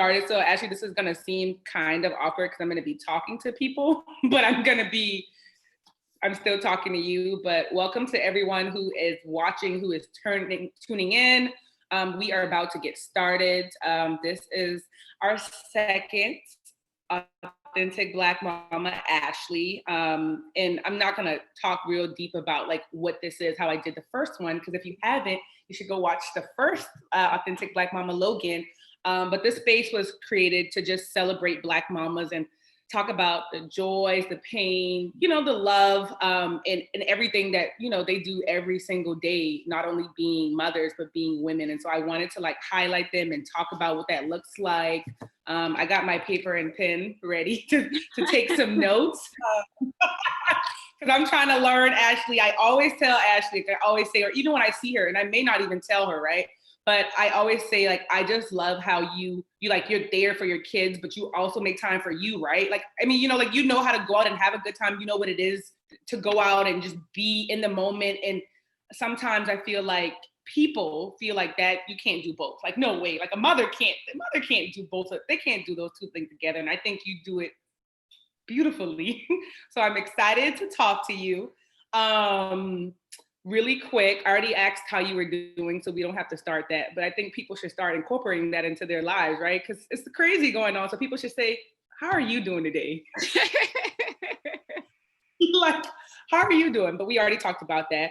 started. So actually this is gonna seem kind of awkward because I'm gonna be talking to people, but I'm still talking to you. But welcome to everyone who is watching, who is tuning in. We are about to get started. This is our second Authentic Black Mama, Ashlei. And I'm not gonna talk real deep about like what this is, how I did the first one, because if you haven't, you should go watch the first Authentic Black Mama, Logan. But this space was created to just celebrate Black mamas and talk about the joys, the pain, the love, and everything that, they do every single day, not only being mothers, but being women. And so I wanted to like highlight them and talk about what that looks like. I got my paper and pen ready to take some notes. Because I'm trying to learn Ashlei. I always tell Ashlei, I always say, or even when I see her, and I may not even tell her, right? But I always say, like, I just love how you're there for your kids, but you also make time for you, right? Like, I mean, like, how to go out and have a good time. You know what it is to go out and just be in the moment. And sometimes I feel like people feel like that you can't do both. Like, no way, like a mother can't do both. They can't do those two things together. And I think you do it beautifully. So I'm excited to talk to you. Really quick, I already asked how you were doing, so we don't have to start that. But I think people should start incorporating that into their lives, right? Because it's crazy going on. So people should say, how are you doing today? Like, how are you doing? But we already talked about that.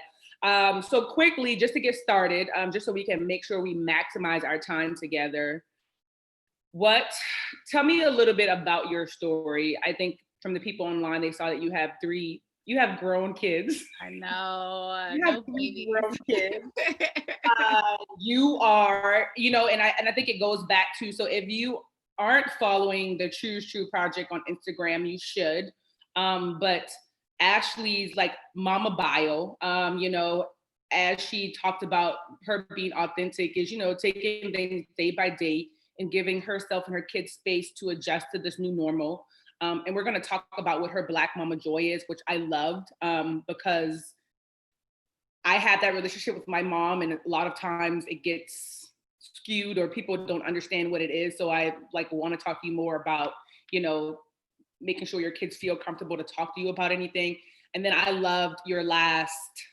So quickly, just to get started, just so we can make sure we maximize our time together. Tell me a little bit about your story. I think from the people online, they saw that you have grown kids. I know. You have grown kids. You are, and I think it goes back to, so if you aren't following the Choose True Project on Instagram, you should. But Ashlei's like mama bio, as she talked about her being authentic is, taking things day by day and giving herself and her kids space to adjust to this new normal. And we're going to talk about what her Black mama joy is, which I loved because I had that relationship with my mom, and a lot of times it gets skewed or people don't understand what it is. So I want to talk to you more about, making sure your kids feel comfortable to talk to you about anything. And then I loved your last,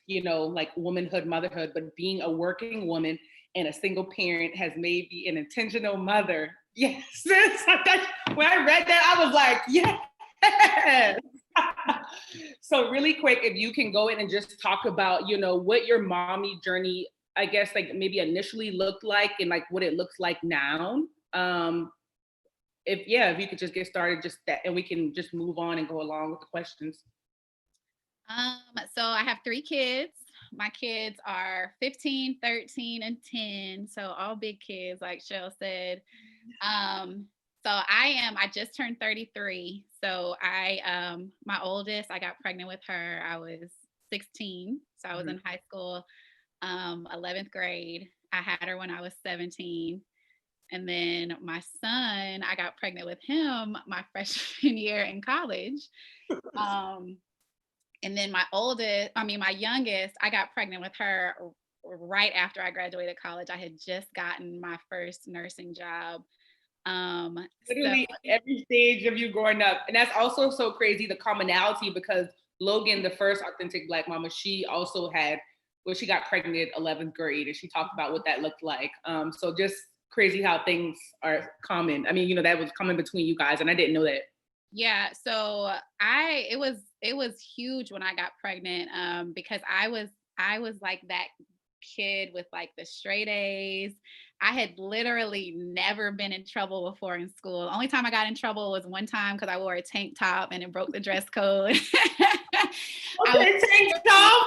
womanhood, motherhood, but being a working woman and a single parent has made me an intentional mother. Yes. When I read that, I was like, yes. So really quick, if you can go in and just talk about, what your mommy journey, I guess, like maybe initially looked like and like what it looks like now. If you could just get started, just that, and we can just move on and go along with the questions. So I have 3 kids. My kids are 15, 13, and 10. So all big kids, like Shell said. So I just turned 33. So my oldest, I got pregnant with her. I was 16. So I was in high school, 11th grade. I had her when I was 17. And then my son, I got pregnant with him my freshman year in college. And then my youngest, I got pregnant with her right after I graduated college. I had just gotten my first nursing job. Literally every stage of you growing up. And that's also so crazy, the commonality, because Logan, the first authentic Black mama, she also she got pregnant 11th grade, and she talked about what that looked like. So just crazy how things are common. I mean, that was common between you guys, and I didn't know that. Yeah, so it was huge when I got pregnant, because I was like that kid with like the straight A's. I had literally never been in trouble before in school. The only time I got in trouble was one time because I wore a tank top and it broke the dress code. Tank top.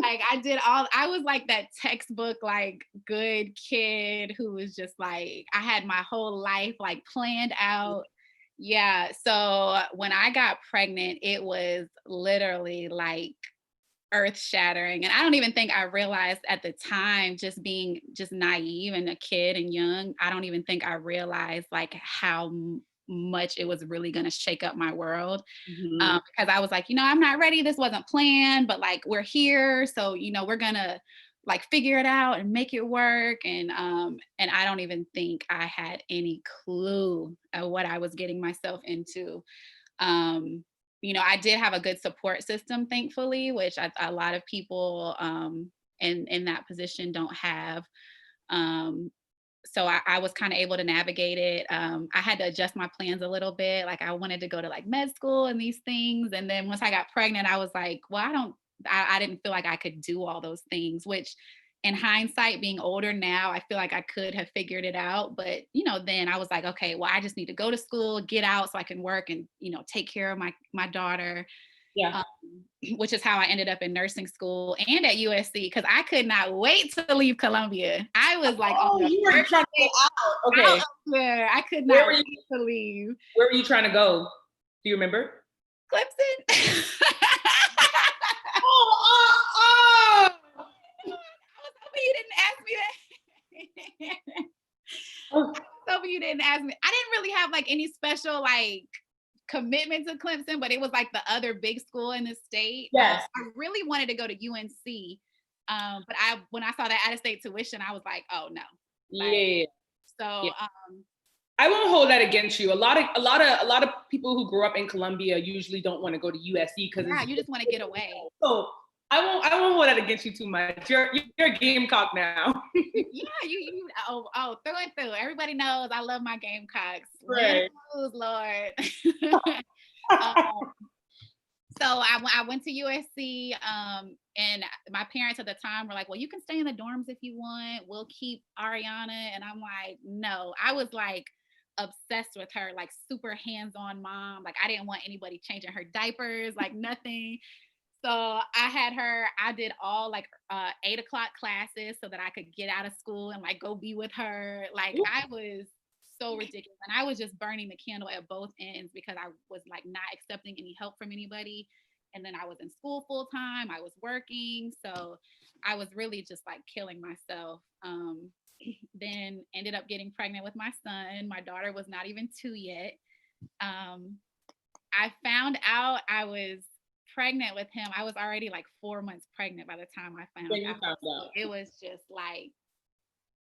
Like I was like that textbook, like good kid who was just like, I had my whole life like planned out. Yeah. So when I got pregnant, it was literally like earth shattering. And I don't even think I realized at the time, just being just naive and a kid and young, I don't even think I realized like how much it was really going to shake up my world. Because I was like, I'm not ready. This wasn't planned, but like, we're here. So, we're going to like figure it out and make it work. And I don't even think I had any clue of what I was getting myself into. Um, I did have a good support system, thankfully, which a lot of people in that position don't have. Um, so I was kind of able to navigate it. I had to adjust my plans a little bit. Like I wanted to go to like med school and these things. And then once I got pregnant, I was like, well, I didn't feel like I could do all those things, which in hindsight, being older now, I feel like I could have figured it out. But, then I was like, okay, well, I just need to go to school, get out so I can work and, take care of my daughter. Yeah. Which is how I ended up in nursing school and at USC, because I could not wait to leave Columbia. I was like, you were trying to go out. Okay. There. I could not wait to leave. Where were you trying to go? Do you remember? Clemson. Oh. I was hoping you didn't ask me that. Hoping you didn't ask me. I didn't really have like any special like commitment to Clemson, but it was like the other big school in the state. Yes. I really wanted to go to UNC. But when I saw that out-of-state tuition, I was like, oh no. Yeah. So I won't hold that against you. A lot of people who grew up in Columbia usually don't want to go to USC because you just want to get away. So I won't hold that against you too much. You're a Gamecock now. Yeah, you through and through. Everybody knows I love my Gamecocks. Right. Lose, Lord. So I went to USC, and my parents at the time were like, well, you can stay in the dorms if you want. We'll keep Ariana. And I'm like, no. I was like obsessed with her, like super hands-on mom. Like I didn't want anybody changing her diapers, like nothing. So I had her, I did all like 8 o'clock classes so that I could get out of school and like go be with her. Like I was so ridiculous. And I was just burning the candle at both ends because I was like not accepting any help from anybody. And then I was in school full time. I was working. So I was really just like killing myself. Then ended up getting pregnant with my son. My daughter was not even 2 yet. I found out I was pregnant with him. I was already like 4 months pregnant by the time I found out. So it was just like,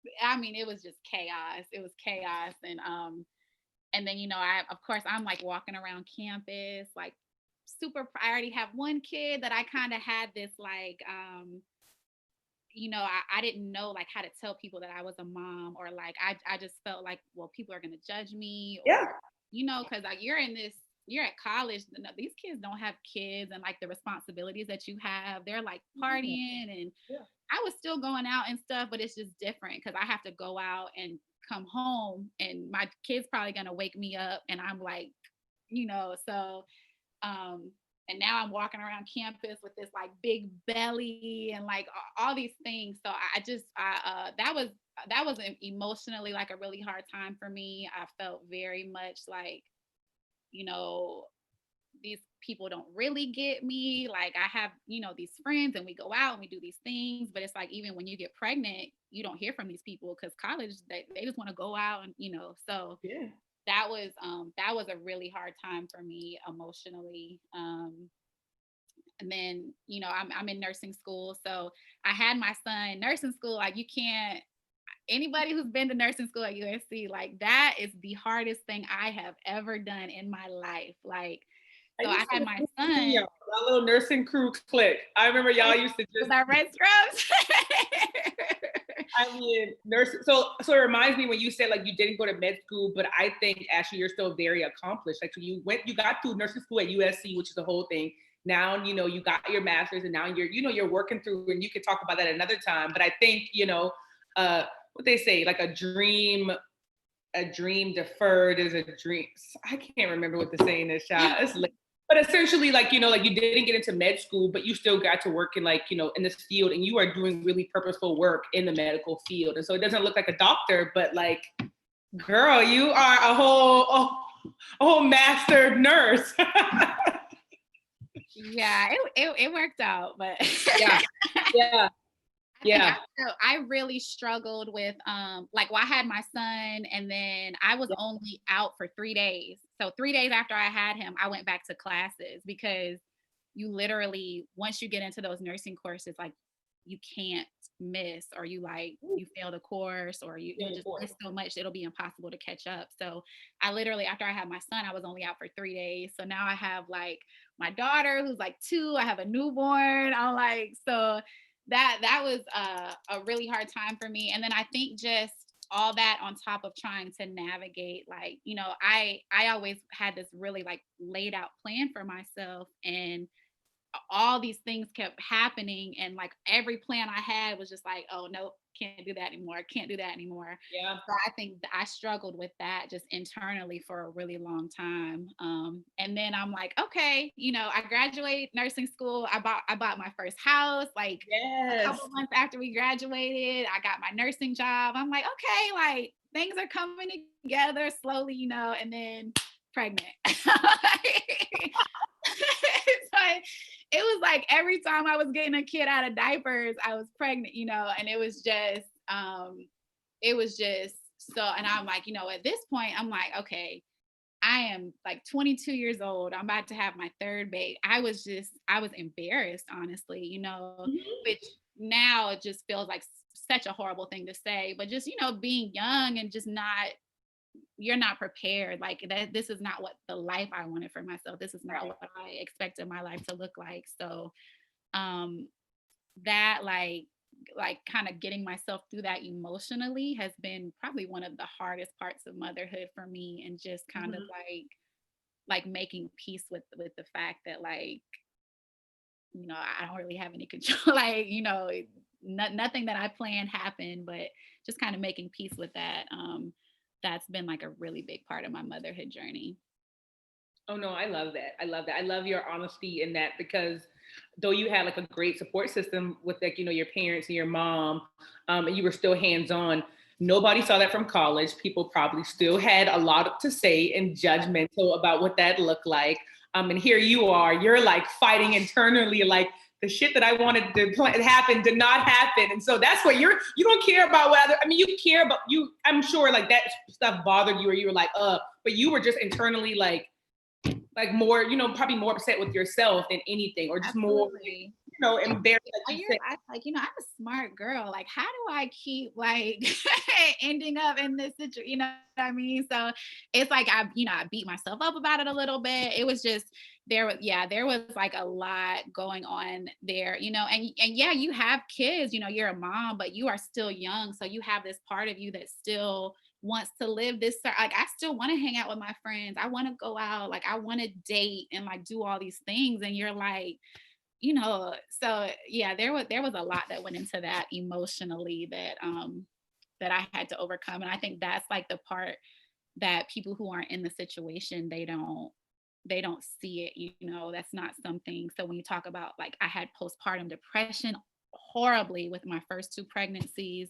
it was just chaos. It was chaos. And then, I'm like walking around campus, like super, I already have one kid that I kind of had this like, I didn't know like how to tell people that I was a mom, or like, I just felt like, well, people are going to judge me, or, cause like you're at college, these kids don't have kids and like the responsibilities that you have. They're like partying and I was still going out and stuff, but it's just different because I have to go out and come home and my kid's probably going to wake me up and I'm like, so, and now I'm walking around campus with this like big belly and like all these things. So that was emotionally like a really hard time for me. I felt very much like, these people don't really get me. Like I have, these friends and we go out and we do these things, but it's like, even when you get pregnant, you don't hear from these people because college, they just want to go out and, so that was a really hard time for me emotionally. And then, I'm in nursing school. So I had my son. Nursing school, like anybody who's been to nursing school at USC, like that is the hardest thing I have ever done in my life. Like, so I had my son. That little nursing crew clique. I remember y'all used to just with our red scrubs. nursing. So it reminds me when you said like you didn't go to med school, but I think Ashley, you're still very accomplished. Like so you got through nursing school at USC, which is the whole thing. Now, you got your master's and now you're working through, and you can talk about that another time. But I think, what they say, like a dream deferred is a dream. I can't remember what the saying is, child. But essentially, like, like you didn't get into med school, but you still got to work in like, in this field, and you are doing really purposeful work in the medical field. And so it doesn't look like a doctor, but like, girl, you are a whole master nurse. Yeah, it worked out, but yeah. I really struggled with I had my son and then I was only out for 3 days. So 3 days after I had him, I went back to classes because you literally, once you get into those nursing courses, like you can't miss, or you fail the course, or you'll just miss so much it'll be impossible to catch up. So I literally, after I had my son, I was only out for 3 days. So now I have like my daughter who's like 2, I have a newborn. I'm like, so that was a really hard time for me. And then I think just all that on top of trying to navigate, like, I always had this really like laid out plan for myself, and all these things kept happening, and like every plan I had was just like, oh no, can't do that anymore, can't do that anymore. Yeah. So I think I struggled with that just internally for a really long time. And then I'm like, okay, I graduated nursing school, I bought my first house like a Yes. couple months after we graduated. I got my nursing job. I'm like, okay, like things are coming together slowly, and then pregnant. So it was like every time I was getting a kid out of diapers, I was pregnant, and it was just so, and I'm like, at this point, I'm like, okay, I am like 22 years old. I'm about to have my third baby. I was embarrassed, honestly, Mhm. which now it just feels like such a horrible thing to say, but just, being young and just you're not prepared. Like that, this is not what the life I wanted for myself. This is not what I expected my life to look like. So, um, that like kind of getting myself through that emotionally has been probably one of the hardest parts of motherhood for me, and just kind of Mhm. like making peace with the fact that, like, I don't really have any control. Like, nothing that I planned happened, but just kind of making peace with that. That's been like a really big part of my motherhood journey. Oh no, I love that. I love that. I love your honesty in that, because though you had like a great support system with like, your parents and your mom, and you were still hands-on, nobody saw that from college. People probably still had a lot to say and judgmental about what that looked like. And here you are, you're like fighting internally, like the shit that I wanted to happen did not happen. And so that's what you don't care about whether, I mean, you care about you, I'm sure like that stuff bothered you, or you were like, but you were just internally like more, probably more upset with yourself than anything, or just more, Absolutely. embarrassed, like you said. I like, I'm a smart girl. Like, how do I keep like ending up in this situation? You know what I mean? So it's like I beat myself up about it a little bit. It was just there was like a lot going on there, and yeah, you have kids, you're a mom, but you are still young. So you have this part of you that still wants to live this, like, I still want to hang out with my friends. I want to go out, like I want to date and like do all these things. And you're like, so yeah, there was a lot that went into that emotionally that I had to overcome. And I think that's like the part that people who aren't in the situation, they don't see it, that's not something. So when you talk about, like, I had postpartum depression horribly with my first 2 pregnancies.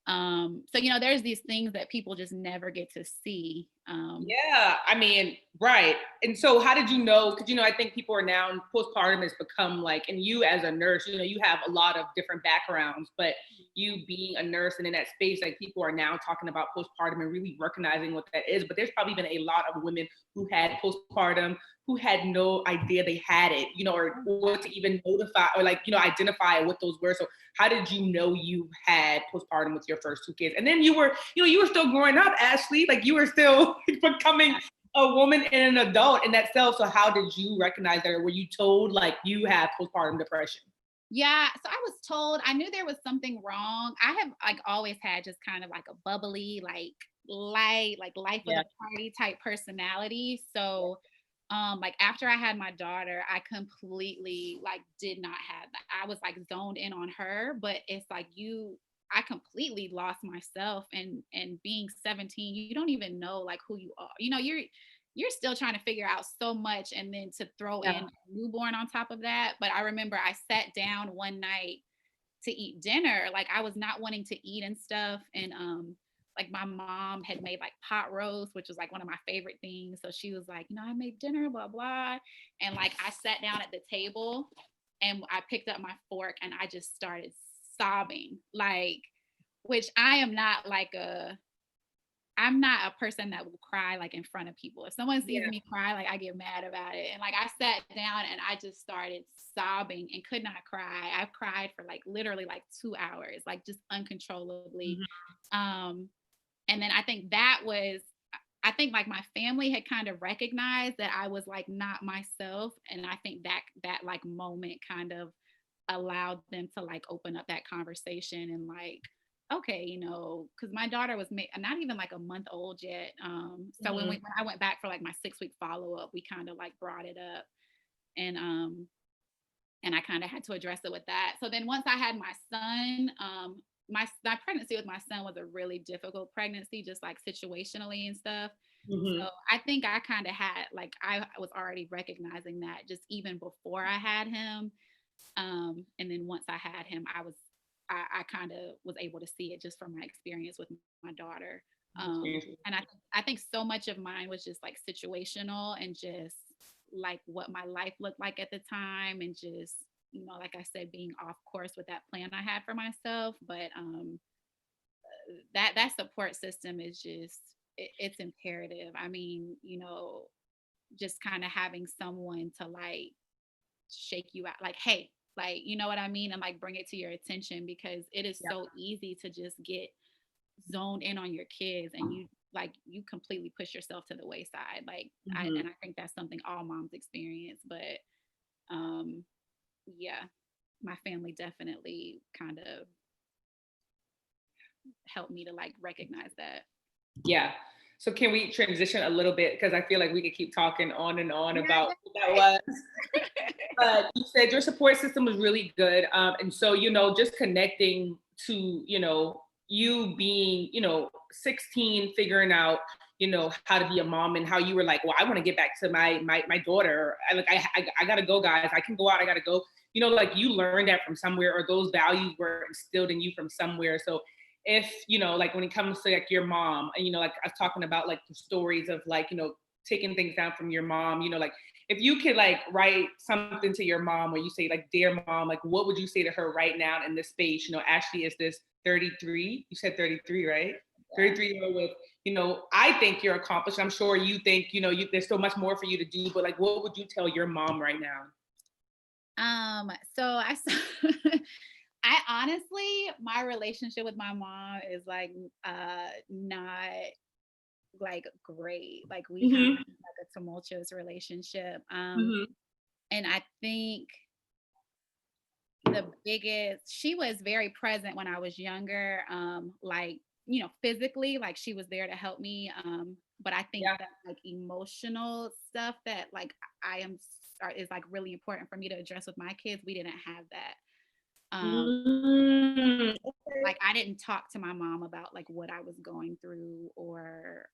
So there's these things that people just never get to see. Yeah, I mean, right. And so how did you know? Because, I think people are now, postpartum has become like, and you as a nurse, you have a lot of different backgrounds, but you being a nurse and in that space, like people are now talking about postpartum and really recognizing what that is. But there's probably been a lot of women who had postpartum who had no idea they had it, or what to even notify or like, identify what those were. So how did you know you had postpartum with your first 2 kids? And then you were still growing up, Ashley, like you were still becoming a woman and an adult in that self. So how did you recognize that? Or were you told like you had postpartum depression? Yeah, so I was told, I knew there was something wrong. I have like always had just kind of like a bubbly, like light, like life of Yeah. the party type personality. So like after I had my daughter, I completely like did not have that. I was like zoned in on her, but it's like I completely lost myself, and being 17, you don't even know like who you are. You're still trying to figure out so much, and then to throw in Yeah. a newborn on top of that. But I remember I sat down one night to eat dinner. Like I was not wanting to eat and stuff. And like my mom had made like pot roast, which was like one of my favorite things. So she was like, I made dinner, blah, blah. And like I sat down at the table and I picked up my fork and I just started sobbing. Like, which I am not like I'm not a person that will cry like in front of people. If someone sees Yeah. me cry, like I get mad about it. And like I sat down and I just started sobbing and could not cry. I've cried for like literally like 2 hours, like just uncontrollably. Mhm. Um, and then I think that was, I think like my family had kind of recognized that I was like not myself. And I think that like moment kind of allowed them to like open up that conversation and like, okay, because my daughter was not even like a month old yet. So when I went back for like my 6-week follow up, we kind of like brought it up, and I kind of had to address it with that. So then once I had my son, my pregnancy with my son was a really difficult pregnancy, just like situationally and stuff. Mhm. So I think I kind of had like I was already recognizing that just even before I had him. And then once I had him, I kind of was able to see it just from my experience with my daughter. And I think so much of mine was just like situational and just like what my life looked like at the time, and just like I said, being off course with that plan I had for myself. But that support system is just it's imperative. I mean, just kind of having someone to like shake you out, like, hey, like, you know what I mean, and like bring it to your attention, because it is Yeah. so easy to just get zoned in on your kids, and you completely push yourself to the wayside. Like Mhm. I think that's something all moms experience. But um yeah, my family definitely kind of helped me to like recognize that. Yeah. So can we transition a little bit? Because I feel like we could keep talking on and on Yeah, about what that was. But you said your support system was really good. And so, just connecting to, you being, 16, figuring out, how to be a mom, and how you were like, well, I want to get back to my daughter. I gotta go, guys. I can go out. I gotta go. Like you learned that from somewhere, or those values were instilled in you from somewhere. So if, like when it comes to like your mom, and, like I was talking about like the stories of like, taking things down from your mom, like if you could like write something to your mom where you say like, dear mom, like what would you say to her right now in this space? Ashley is this 33, you said 33, right? Yeah. 33-year-old with, I think you're accomplished. I'm sure you think, there's so much more for you to do, but like, what would you tell your mom right now? So I honestly, my relationship with my mom is like not like great. Like we kind of Mm-hmm. have like a tumultuous relationship. Mm-hmm. And I think she was very present when I was younger, like, physically, like she was there to help me. But I think Yeah. that like emotional stuff that like is like really important for me to address with my kids. We didn't have that. Um, Okay. like I didn't talk to my mom about like what I was going through, or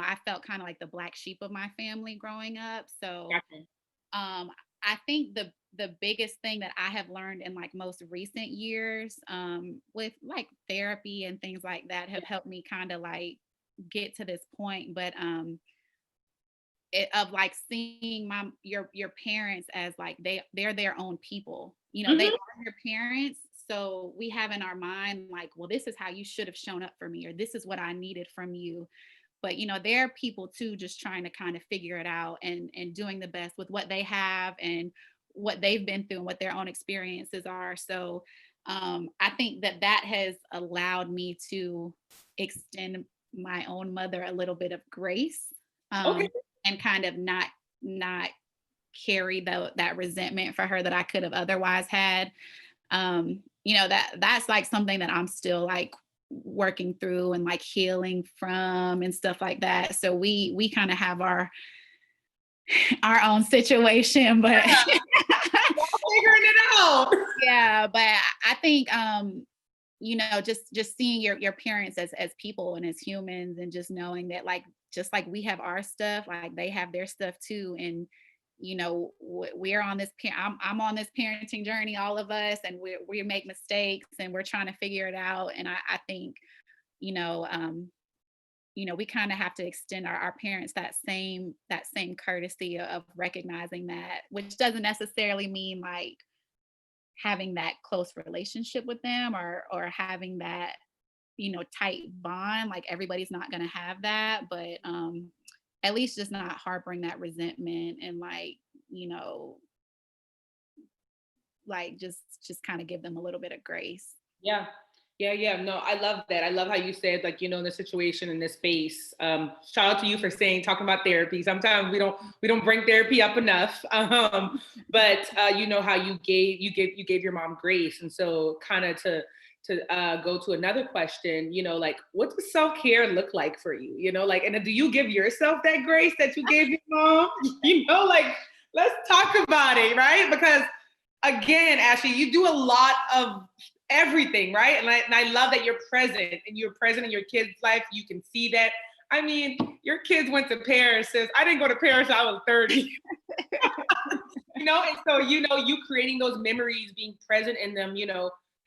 I felt kind of like the black sheep of my family growing up. So Gotcha. I think the biggest thing that I have learned in like most recent years, with like therapy and things like that, have helped me kind of like get to this point. But of like seeing your parents as like they're their own people. They Mm-hmm. are your parents. So we have in our mind like, well, this is how you should have shown up for me, or this is what I needed from you. But they're people too, just trying to kind of figure it out, and doing the best with what they have and what they've been through and what their own experiences are. So I think that has allowed me to extend my own mother a little bit of grace, Okay. and kind of not carry that resentment for her that I could have otherwise had. That's like something that I'm still like working through and like healing from and stuff like that. So we kind of have our own situation, but Figuring it out. yeah, but I think just seeing your parents as people and as humans, and just knowing that like just like we have our stuff, like they have their stuff too. And we're on this I'm on this parenting journey, all of us, and we make mistakes and we're trying to figure it out. And I think you know um we kind of have to extend our parents that same courtesy of recognizing that, which doesn't necessarily mean like having that close relationship with them, or having that tight bond. Like everybody's not going to have that, but at least just not harboring that resentment and like, like just kind of give them a little bit of grace. Yeah. Yeah, yeah. No, I love that. I love how you said, like, in the situation in this space. Shout out to you for talking about therapy. Sometimes we don't bring therapy up enough. But how you gave your mom grace. And so kind of to go to another question, like, what does self-care look like for you? Like, and do you give yourself that grace that you gave your mom? Like, let's talk about it, right? Because again, Ashley, you do a lot of everything, right? And I love that you're present and you're present in your kids' life. You can see that. I mean, your kids went to Paris. Says I didn't go to Paris till I was 30. And so, you creating those memories, being present in them,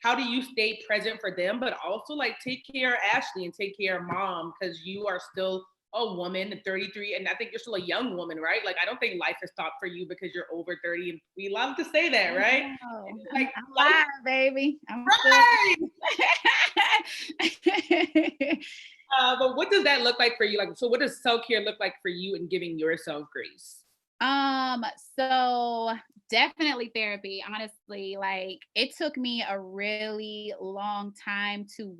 how do you stay present for them, but also like take care of Ashley and take care of mom, because you are still a woman at 33, and I think you're still a young woman, right? Like, I don't think life has stopped for you because you're over 30, and we love to say that, right? Like, I'm alive, baby. I'm right. But what does that look like for you? Like, so what does self-care look like for you in giving yourself grace? So definitely therapy. Honestly, like it took me a really long time to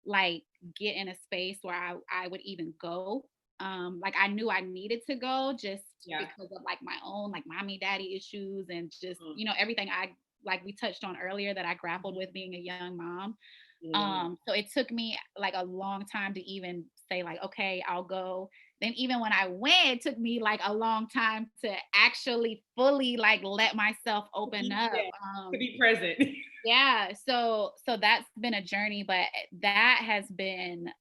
like get in a space where I would even go. Like I knew I needed to go just because of like my own like mommy daddy issues and just, everything I like we touched on earlier that I grappled with being a young mom. So it took me like a long time to even say like, okay, I'll go. Then even when I went, it took me like a long time to actually fully like let myself open up. To be present. Yeah. So that's been a journey, but that has been,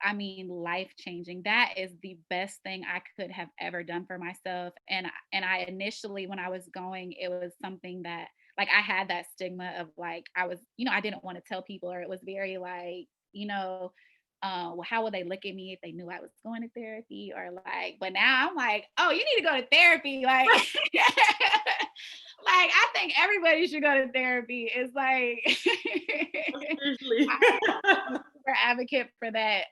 I mean, life changing. That is the best thing I could have ever done for myself. And I initially, when I was going, it was something that like I had that stigma of like I was, I didn't want to tell people, or it was very like, well, how would they look at me if they knew I was going to therapy, or like, but now I'm like, oh, you need to go to therapy. Like, like I think everybody should go to therapy. It's like, I'm a super advocate for that.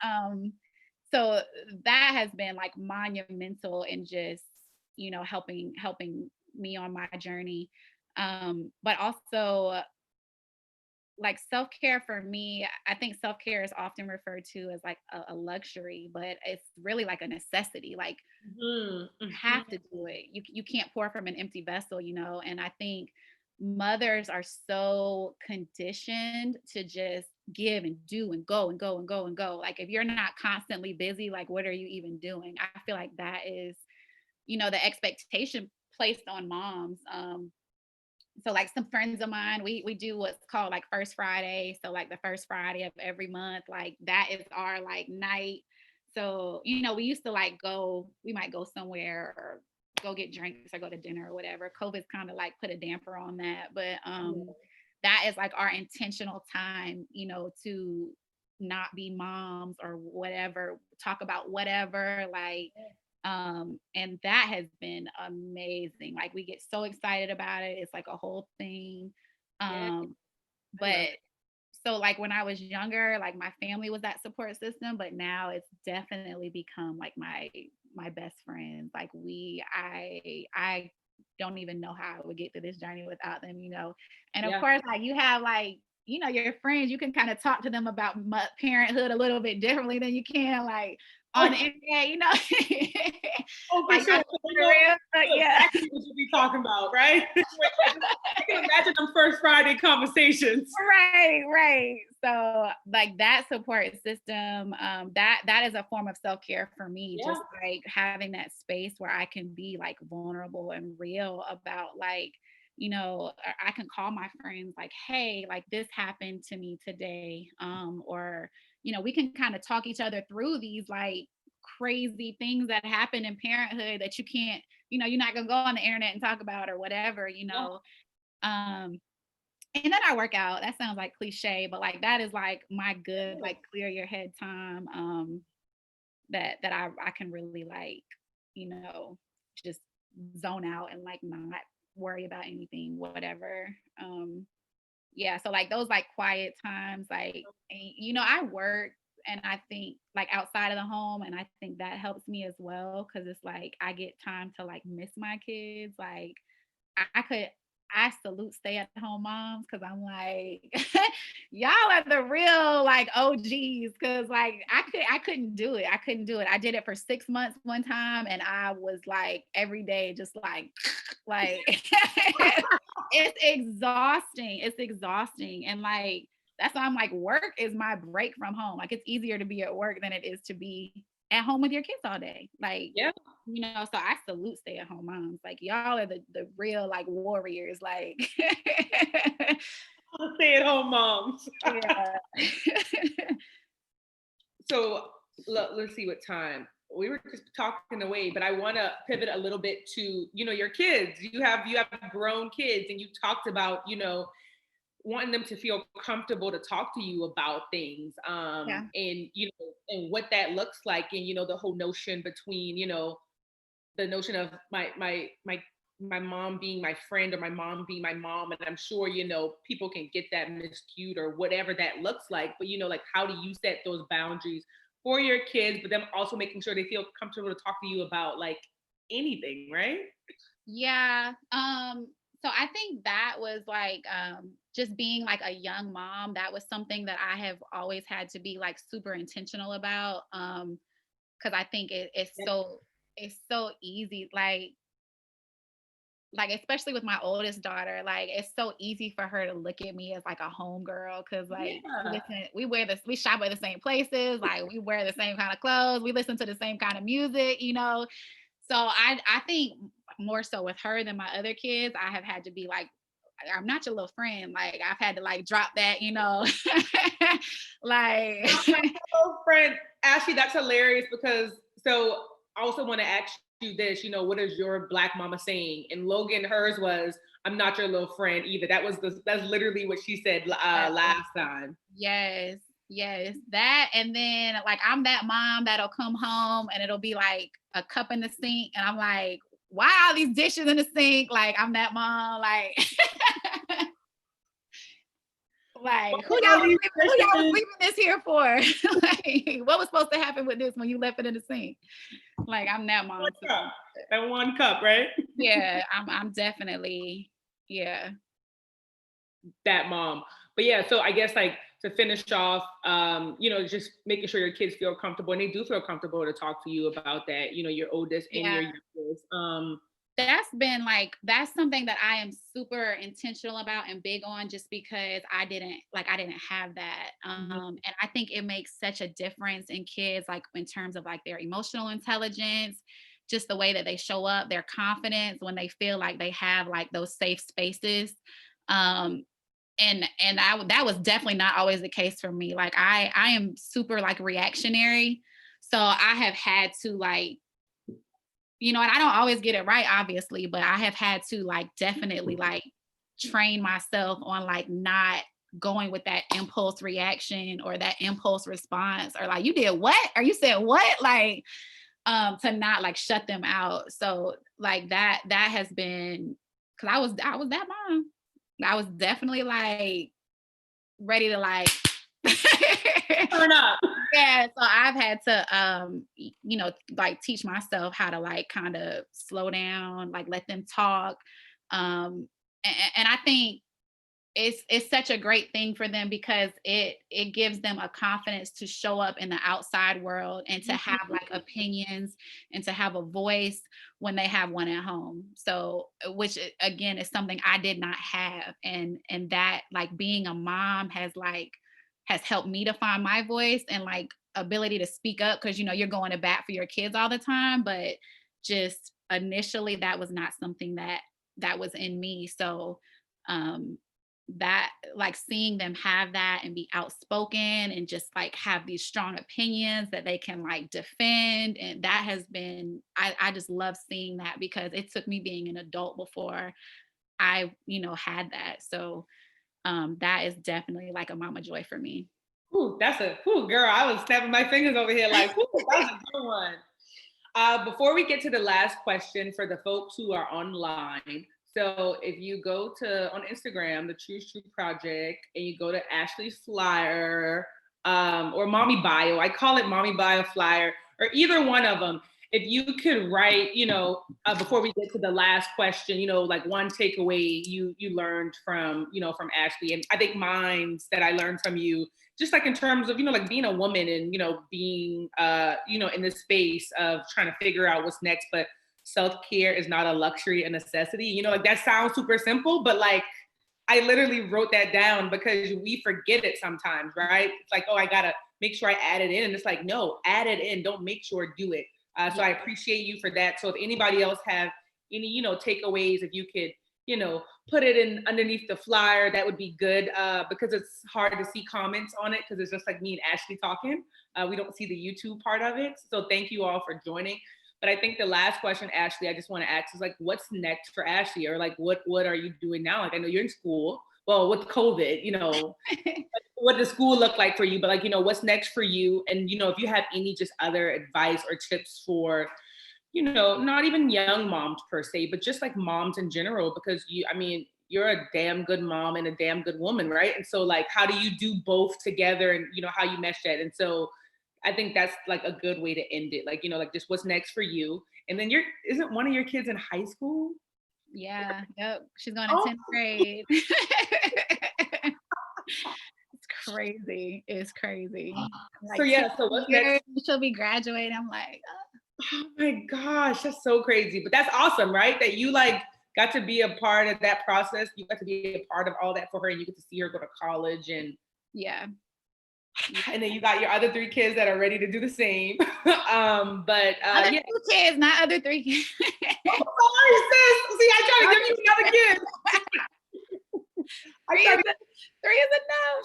So that has been like monumental in just, helping me on my journey. But also like self-care for me, I think self-care is often referred to as like a luxury, but it's really like a necessity. Like you have to do it. You can't pour from an empty vessel, and I think mothers are so conditioned to just give and do and go and go and go and go. Like if you're not constantly busy, like what are you even doing? I feel like that is, the expectation placed on moms. So like some friends of mine, we do what's called like First Friday. So like the first Friday of every month, like that is our like night. So, we used to like we might go somewhere or go get drinks or go to dinner or whatever. COVID's kind of like put a damper on that. But that is like our intentional time, to not be moms or whatever, talk about whatever, like and that has been amazing. Like we get so excited about it. It's like a whole thing. But so like when I was younger, like my family was that support system, but now it's definitely become like my best friends. Like I don't even know how I would get through this journey without them, And of course, like you have like, your friends, you can kind of talk to them about parenthood a little bit differently than you can like on the internet, Oh, for like, sure. yeah. Exactly what you'll be talking about, right? I can imagine them First Friday conversations. Right. So like that support system, that is a form of self-care for me. Just like having that space where I can be like vulnerable and real about like, I can call my friends like, hey, like this happened to me today. Or, we can kind of talk each other through these like crazy things that happen in parenthood that you can't, you're not gonna go on the internet and talk about or whatever, and then I work out. That sounds like cliche, but like that is like my good, like clear your head time. That I can really like, just zone out and like not worry about anything, whatever. yeah, so like those like quiet times, like, you know, I work and I think like outside of the home, and I think that helps me as well because it's like I get time to like miss my kids. Like I could I salute stay at home moms because I'm like, y'all are the real like OGs. Cause like I couldn't do it. I couldn't do it. I did it for 6 months one time and I was like every day just like it's exhausting. It's exhausting. And like that's why I'm like, work is my break from home. Like it's easier to be at work than it is to be at home with your kids all day. Like, Yeah. you know, so I salute stay at home moms. Like y'all are the real like warriors. Like Stay at home moms. yeah. So let's see what time. We were just talking away, but I want to pivot a little bit to, you know, your kids. You have grown kids, and you talked about, you know, wanting them to feel comfortable to talk to you about things, Yeah. and you know, and what that looks like, and you know, the whole notion between, you know, the notion of my mom being my friend or my mom being my mom. And I'm sure, you know, people can get that miscued or whatever that looks like, but you know, like how do you set those boundaries for your kids, but them also making sure they feel comfortable to talk to you about like anything, right? Yeah. So I think that was like just being like a young mom, that was something that I have always had to be like super intentional about. Because I think it's so easy, like especially with my oldest daughter, like it's so easy for her to look at me as like a home girl because like Yeah. we shop at the same places, like we wear the same kind of clothes, we listen to the same kind of music, you know. So I think more so with her than my other kids, I have had to be like, I'm not your little friend. Like I've had to like drop that, you know, like Oh, friend Ashley, that's hilarious because so I also want to ask you this, you know, what is your black mama saying? And Logan, hers was, I'm not your little friend either. That's literally what she said last time. yes, yes, that. And then like I'm that mom that'll come home and it'll be like a cup in the sink, and I'm like, why are all these dishes in the sink? Like I'm that mom, like like who y'all was leaving this here for? Like what was supposed to happen with this when you left it in the sink? Like I'm that mom. That one cup, right? Yeah, I'm definitely, yeah. That mom. But yeah, so I guess like to finish off, you know, just making sure your kids feel comfortable and they do feel comfortable to talk to you about that, you know, your oldest and Yeah. your youngest. That's been like that's something that I am super intentional about and big on, just because I didn't have that. And I think it makes such a difference in kids, like in terms of like their emotional intelligence, just the way that they show up, their confidence when they feel like they have like those safe spaces. Um, and that was definitely not always the case for me. Like I am super like reactionary, so I have had to like, you know, and I don't always get it right, obviously, but I have had to like definitely like train myself on like not going with that impulse reaction or that impulse response, or like, you did what? Or you said what? Like, to not like shut them out. So like that has been, because I was that mom. I was definitely like ready to like Turn up. yeah, so I've had to you know, like teach myself how to like kind of slow down, like let them talk. And I think it's such a great thing for them because it gives them a confidence to show up in the outside world and to have like opinions and to have a voice when they have one at home. So which again is something I did not have, and that like being a mom has helped me to find my voice and like ability to speak up, because you know you're going to bat for your kids all the time, but just initially that was not something that was in me. So um that like seeing them have that and be outspoken and just like have these strong opinions that they can like defend, and that has been I just love seeing that because it took me being an adult before I, you know, had that. So that is definitely like a mama joy for me. Ooh, that's a girl. I was snapping my fingers over here like, ooh, that was a good one. Before we get to the last question for the folks who are online, So if you go to on Instagram, the Truth True Project, and you go to Ashley's flyer, or Mommy Bio, I call it Mommy Bio flyer, or either one of them. If you could write, before we get to the last question, like one takeaway you learned from, from Ashley, and I think mine's that I learned from you, just like in terms of, like being a woman and, being, in this space of trying to figure out what's next, but self-care is not a luxury, a necessity. Like that sounds super simple, but like I literally wrote that down because we forget it sometimes, right? It's like, oh, I gotta make sure I add it in. And it's like, no, add it in. Don't make sure, do it. So I appreciate you for that. So if anybody else have any, takeaways, if you could, put it in underneath the flyer, that would be good, because it's hard to see comments on it because it's just like me and Ashley talking. We don't see the YouTube part of it. So thank you all for joining. But I think the last question, Ashley, I just want to ask is like, what's next for Ashley? Or like, what are you doing now? Like, I know you're in school. Well, with COVID, what does school look like for you? But like, what's next for you? And, if you have any just other advice or tips for, not even young moms per se, but just like moms in general, because you're a damn good mom and a damn good woman, right? And so like, how do you do both together and, how you mesh that? And so I think that's like a good way to end it. Like, like just what's next for you. And then isn't one of your kids in high school? Yeah. Yep. She's going to 10th grade. It's crazy. It's crazy. Like, So yeah, so what's next? She'll be graduating. I'm like, oh my gosh, that's so crazy. But that's awesome, right? That you like got to be a part of that process. You got to be a part of all that for her, and you get to see her go to college and yeah. And then you got your other 3 kids that are ready to do the same. Other 2 kids, not other 3 kids. Oh, sorry, sis. See, I try to give you another kid. 3 is enough.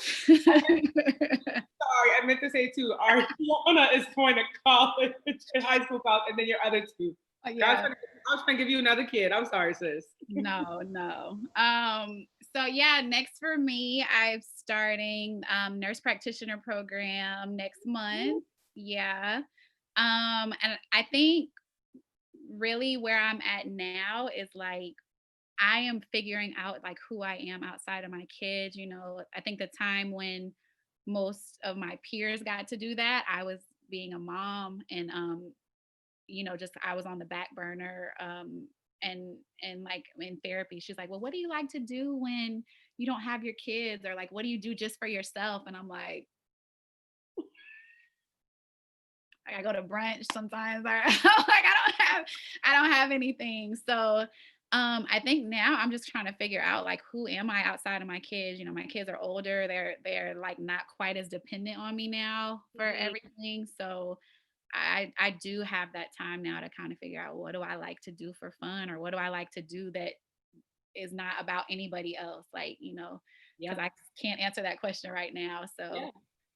Sorry, I meant to say 2. Our Fiona is going to college, high school college, and then your other 2. Yeah. I was trying to give you another kid. I'm sorry, sis. No. So yeah, next for me, I'm starting nurse practitioner program next month. Yeah. And I think really where I'm at now is like I am figuring out like who I am outside of my kids. I think the time when most of my peers got to do that, I was being a mom and just I was on the back burner. And like in therapy, she's like, well, what do you like to do when you don't have your kids? Or like, what do you do just for yourself? And I'm like I go to brunch sometimes, or like I don't have anything. So I think now I'm just trying to figure out like who am I outside of my kids. My kids are older. They're like not quite as dependent on me now for everything. So I do have that time now to kind of figure out what do I like to do for fun, or what do I like to do that is not about anybody else, like, because I can't answer that question right now. So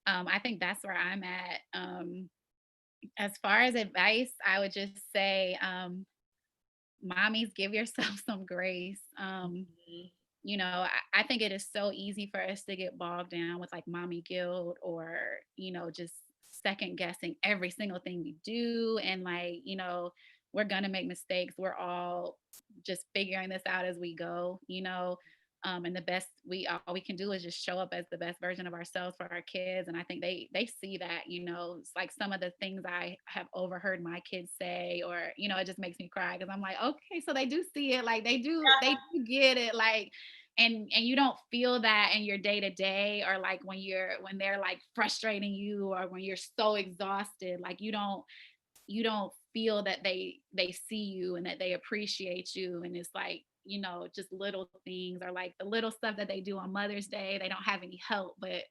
I think that's where I'm at. As far as advice, I would just say, mommies, give yourself some grace. I think it is so easy for us to get bogged down with like mommy guilt, or, just second guessing every single thing we do. And like, we're gonna make mistakes. We're all just figuring this out as we go, and the best all we can do is just show up as the best version of ourselves for our kids. And I think they see that. It's like some of the things I have overheard my kids say, or it just makes me cry because I'm like, okay, so they do see it, like they do get it, like. And you don't feel that in your day to day, or like when they're like frustrating you, or when you're so exhausted, like you don't feel that they see you and that they appreciate you. And it's like, just little things, or like the little stuff that they do on Mother's Day, they don't have any help. But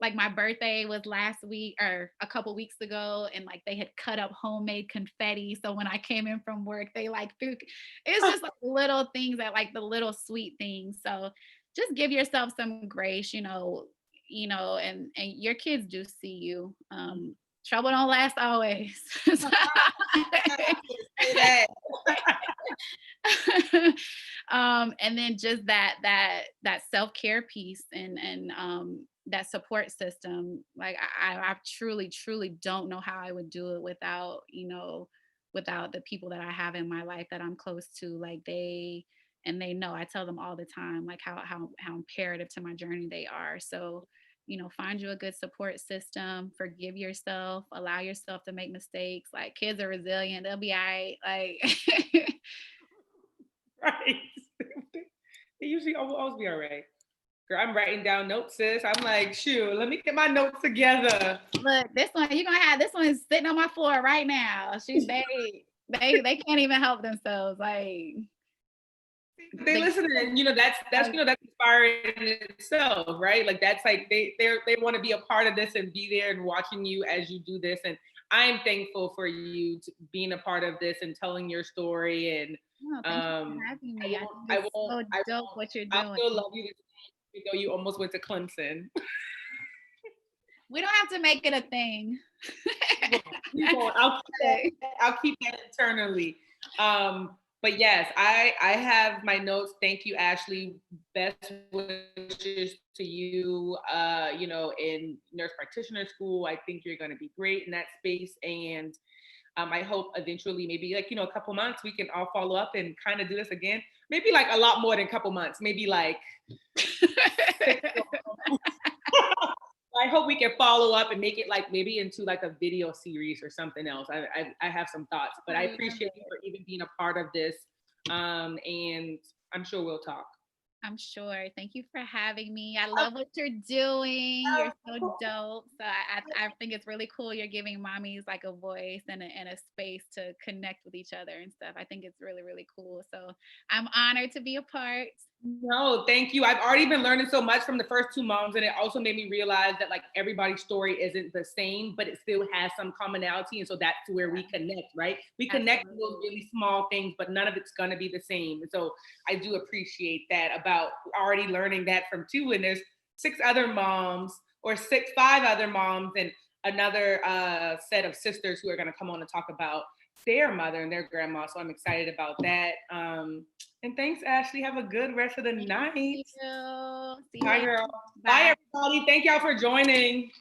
like my birthday was last week or a couple weeks ago, and like they had cut up homemade confetti. So when I came in from work, they like threw, it's just like little things, that like the little sweet things. So just give yourself some grace, and your kids do see you. Trouble don't last always. And then just that self-care piece, and that support system. Like I truly don't know how I would do it without the people that I have in my life that I'm close to. Like they and they know I tell them all the time, like how imperative to my journey they are. So, find you a good support system, forgive yourself, allow yourself to make mistakes. Like, kids are resilient, they'll be all right. Like, Right. They usually always be all right. Girl, I'm writing down notes, sis. I'm like, shoot, let me get my notes together. look, this one, you're gonna have this one sitting on my floor right now. They can't even help themselves. Like, They listen, and that's that's inspiring in itself, right? Like that's like they want to be a part of this and be there and watching you as you do this. And I'm thankful for you being a part of this and telling your story. And thank you for having me. I It's won't, so dope what you're I doing. still love you, even though you almost went to Clemson. We don't have to make it a thing. I'll keep that internally. But yes, I have my notes. Thank you, Ashlei. Best wishes to you. In nurse practitioner school, I think you're going to be great in that space. And I hope eventually, maybe like a couple months, we can all follow up and kind of do this again. Maybe like a lot more than a couple months. Maybe like 6 I hope we can follow up and make it like maybe into like a video series or something else. I have some thoughts, but I appreciate you for even being a part of this. And I'm sure we'll talk. I'm sure. Thank you for having me. I love what you're doing. You're so dope. So I think it's really cool. You're giving mommies like a voice and a space to connect with each other and stuff. I think it's really, really cool. So I'm honored to be a part. No, thank you. I've already been learning so much from the first 2 moms, and it also made me realize that like everybody's story isn't the same, but it still has some commonality. And so that's where we connect, right? We connect to those really small things, but none of it's going to be the same. And so I do appreciate that about already learning that from 2, and there's 6 other moms or 5 other moms and another set of sisters who are going to come on and talk about their mother and their grandma. So I'm excited about that. And thanks, Ashlei. Have a good rest of the night. See you. Bye, girl. Bye, everybody. Thank y'all for joining.